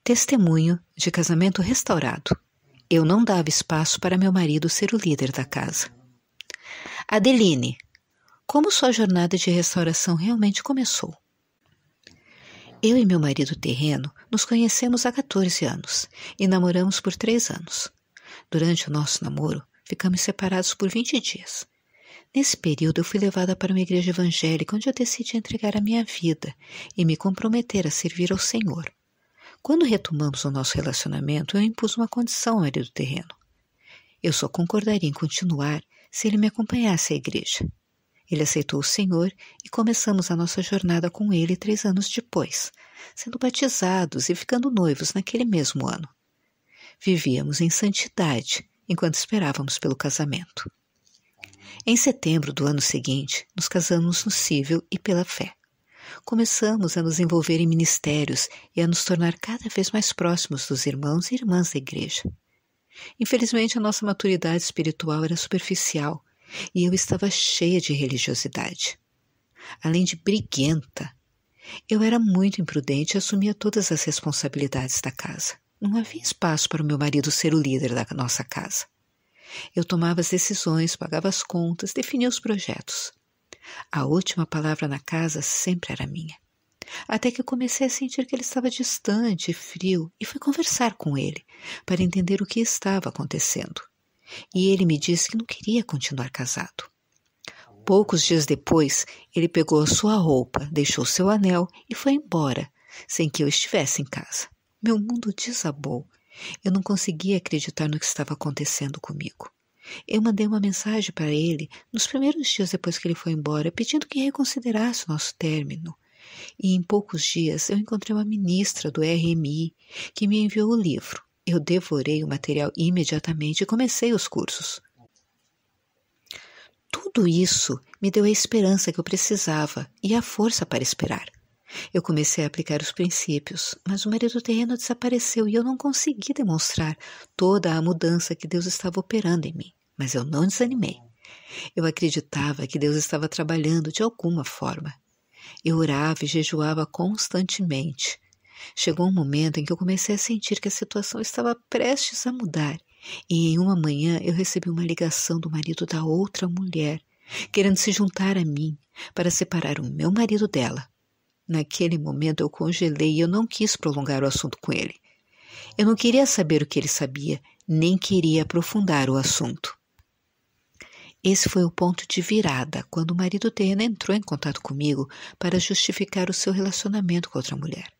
Testemunho de casamento restaurado. Eu não dava espaço para meu marido ser o líder da casa. Adeline, como sua jornada de restauração realmente começou? Eu e meu marido terreno nos conhecemos há 14 anos e namoramos por 3 anos. Durante o nosso namoro, ficamos separados por 20 dias. Nesse período, eu fui levada para uma igreja evangélica onde eu decidi entregar a minha vida e me comprometer a servir ao Senhor. Quando retomamos o nosso relacionamento, eu impus uma condição ao marido terreno. Eu só concordaria em continuar se ele me acompanhasse à igreja. Ele aceitou o Senhor e começamos a nossa jornada com ele 3 anos depois, sendo batizados e ficando noivos naquele mesmo ano. Vivíamos em santidade enquanto esperávamos pelo casamento. Em setembro do ano seguinte, nos casamos no civil e pela fé. Começamos a nos envolver em ministérios e a nos tornar cada vez mais próximos dos irmãos e irmãs da igreja. Infelizmente, a nossa maturidade espiritual era superficial e eu estava cheia de religiosidade. Além de briguenta, eu era muito imprudente e assumia todas as responsabilidades da casa. Não havia espaço para o meu marido ser o líder da nossa casa. Eu tomava as decisões, pagava as contas, definia os projetos. A última palavra na casa sempre era minha. Até que eu comecei a sentir que ele estava distante e frio e fui conversar com ele para entender o que estava acontecendo. E ele me disse que não queria continuar casado. Poucos dias depois, ele pegou a sua roupa, deixou seu anel e foi embora, sem que eu estivesse em casa. Meu mundo desabou. Eu não conseguia acreditar no que estava acontecendo comigo. Eu mandei uma mensagem para ele nos primeiros dias depois que ele foi embora, pedindo que reconsiderasse o nosso término. E em poucos dias eu encontrei uma ministra do RMI que me enviou o livro. Eu devorei o material imediatamente e comecei os cursos. Tudo isso me deu a esperança que eu precisava e a força para esperar. Eu comecei a aplicar os princípios, mas o marido terreno desapareceu e eu não consegui demonstrar toda a mudança que Deus estava operando em mim. Mas eu não desanimei. Eu acreditava que Deus estava trabalhando de alguma forma. Eu orava e jejuava constantemente. Chegou um momento em que eu comecei a sentir que a situação estava prestes a mudar. E em uma manhã eu recebi uma ligação do marido da outra mulher, querendo se juntar a mim para separar o meu marido dela. Naquele momento eu congelei e eu não quis prolongar o assunto com ele. Eu não queria saber o que ele sabia, nem queria aprofundar o assunto. Esse foi o ponto de virada, quando o marido terreno entrou em contato comigo para justificar o seu relacionamento com outra mulher.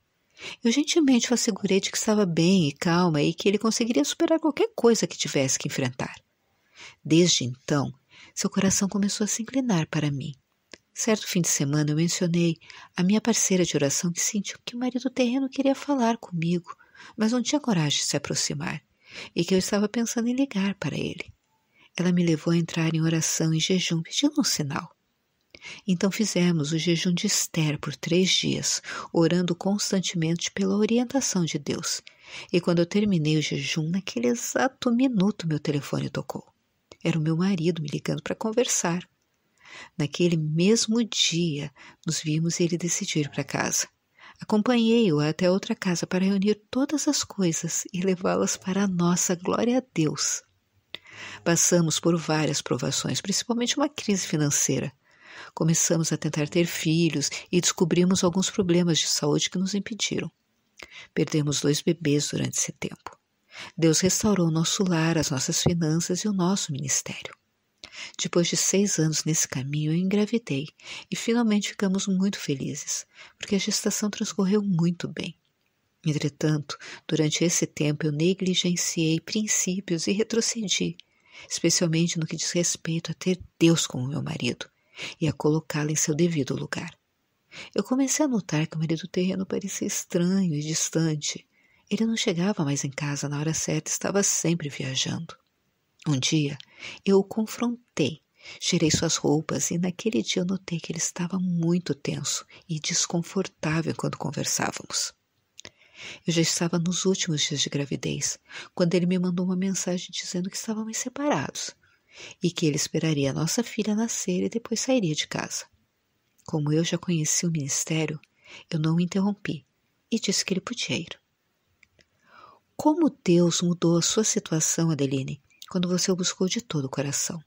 Eu gentilmente o assegurei de que estava bem e calma e que ele conseguiria superar qualquer coisa que tivesse que enfrentar. Desde então, seu coração começou a se inclinar para mim. Certo fim de semana eu mencionei à minha parceira de oração que sentiu que o marido terreno queria falar comigo, mas não tinha coragem de se aproximar, e que eu estava pensando em ligar para ele. Ela me levou a entrar em oração e jejum, pedindo um sinal. Então fizemos o jejum de Esther por 3 dias, orando constantemente pela orientação de Deus. E quando eu terminei o jejum, naquele exato minuto meu telefone tocou. Era o meu marido me ligando para conversar. Naquele mesmo dia, nos vimos e ele decidiu ir para casa. Acompanhei-o até outra casa para reunir todas as coisas e levá-las para a nossa glória a Deus. Passamos por várias provações, principalmente uma crise financeira. Começamos a tentar ter filhos e descobrimos alguns problemas de saúde que nos impediram. Perdemos 2 bebês durante esse tempo. Deus restaurou nosso lar, as nossas finanças e o nosso ministério. Depois de 6 anos nesse caminho, eu engravidei e finalmente ficamos muito felizes, porque a gestação transcorreu muito bem. Entretanto, durante esse tempo eu negligenciei princípios e retrocedi, especialmente no que diz respeito a ter Deus como meu marido e a colocá-lo em seu devido lugar. Eu comecei a notar que o marido terreno parecia estranho e distante. Ele não chegava mais em casa na hora certa, estava sempre viajando. Um dia, eu o confrontei, tirei suas roupas e naquele dia eu notei que ele estava muito tenso e desconfortável quando conversávamos. Eu já estava nos últimos dias de gravidez, quando ele me mandou uma mensagem dizendo que estávamos separados e que ele esperaria a nossa filha nascer e depois sairia de casa. Como eu já conhecia o ministério, eu não o interrompi e disse que ele podia ir. Como Deus mudou a sua situação, Adeline, quando você o buscou de todo o coração?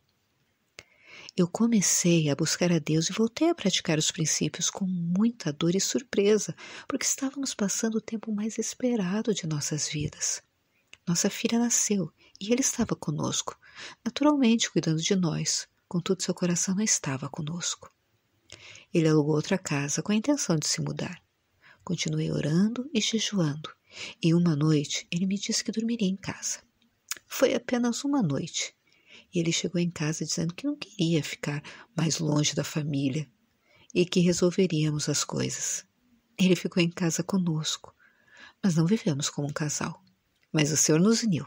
Eu comecei a buscar a Deus e voltei a praticar os princípios com muita dor e surpresa, porque estávamos passando o tempo mais esperado de nossas vidas. Nossa filha nasceu e ele estava conosco, naturalmente cuidando de nós, contudo seu coração não estava conosco. Ele alugou outra casa com a intenção de se mudar. Continuei orando e jejuando, e uma noite ele me disse que dormiria em casa. Foi apenas uma noite. E ele chegou em casa dizendo que não queria ficar mais longe da família e que resolveríamos as coisas. Ele ficou em casa conosco, mas não vivemos como um casal. Mas o Senhor nos uniu.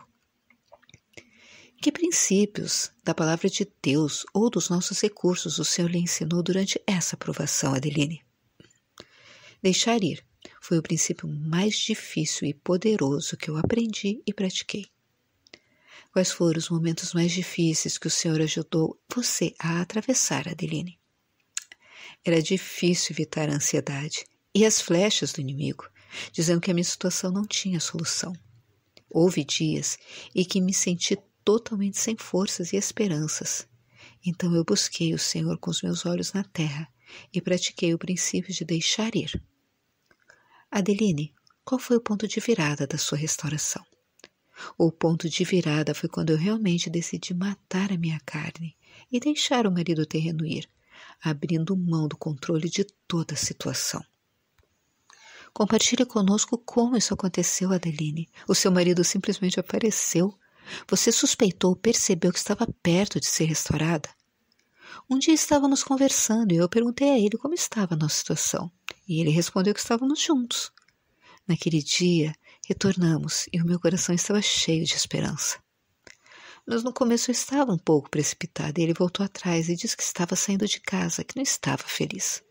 Que princípios da palavra de Deus ou dos nossos recursos o Senhor lhe ensinou durante essa provação, Adeline? Deixar ir foi o princípio mais difícil e poderoso que eu aprendi e pratiquei. Quais foram os momentos mais difíceis que o Senhor ajudou você a atravessar, Adeline? Era difícil evitar a ansiedade e as flechas do inimigo, dizendo que a minha situação não tinha solução. Houve dias em que me senti totalmente sem forças e esperanças. Então eu busquei o Senhor com os meus olhos na terra e pratiquei o princípio de deixar ir. Adeline, qual foi o ponto de virada da sua restauração? O ponto de virada foi quando eu realmente decidi matar a minha carne e deixar o marido terreno ir, abrindo mão do controle de toda a situação. Compartilhe conosco como isso aconteceu, Adeline. O seu marido simplesmente apareceu. Você suspeitou, percebeu que estava perto de ser restaurada? Um dia estávamos conversando e eu perguntei a ele como estava a nossa situação. E ele respondeu que estávamos juntos. Naquele dia, retornamos e o meu coração estava cheio de esperança. Mas no começo eu estava um pouco precipitada e ele voltou atrás e disse que estava saindo de casa, que não estava feliz.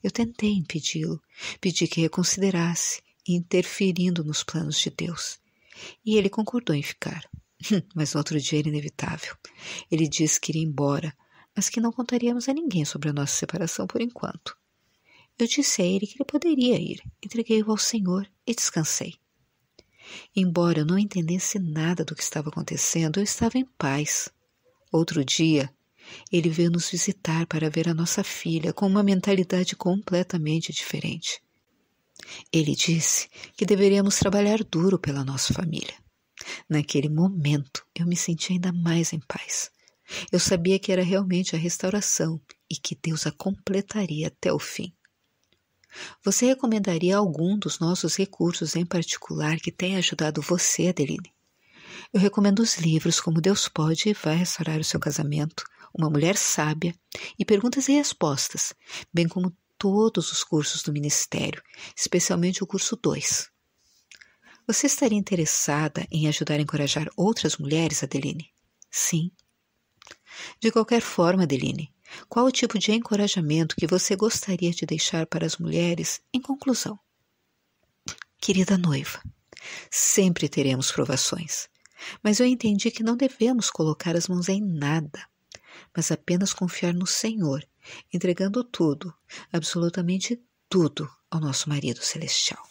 Eu tentei impedi-lo, pedi que reconsiderasse, interferindo nos planos de Deus. E ele concordou em ficar. Mas no outro dia era inevitável. Ele disse que iria embora, mas que não contaríamos a ninguém sobre a nossa separação por enquanto. Eu disse a ele que ele poderia ir, entreguei-o ao Senhor e descansei. Embora eu não entendesse nada do que estava acontecendo, eu estava em paz. Outro dia, ele veio nos visitar para ver a nossa filha com uma mentalidade completamente diferente. Ele disse que deveríamos trabalhar duro pela nossa família. Naquele momento, eu me senti ainda mais em paz. Eu sabia que era realmente a restauração e que Deus a completaria até o fim. Você recomendaria algum dos nossos recursos em particular que tenha ajudado você, Adeline? Eu recomendo os livros Como Deus Pode e Vai Restaurar o Seu Casamento, Uma Mulher Sábia e Perguntas e Respostas, bem como todos os cursos do Ministério, especialmente o curso 2. Você estaria interessada em ajudar a encorajar outras mulheres, Adeline? Sim. De qualquer forma, Adeline, qual o tipo de encorajamento que você gostaria de deixar para as mulheres em conclusão? Querida noiva, sempre teremos provações, mas eu entendi que não devemos colocar as mãos em nada, mas apenas confiar no Senhor, entregando tudo, absolutamente tudo, ao nosso marido celestial.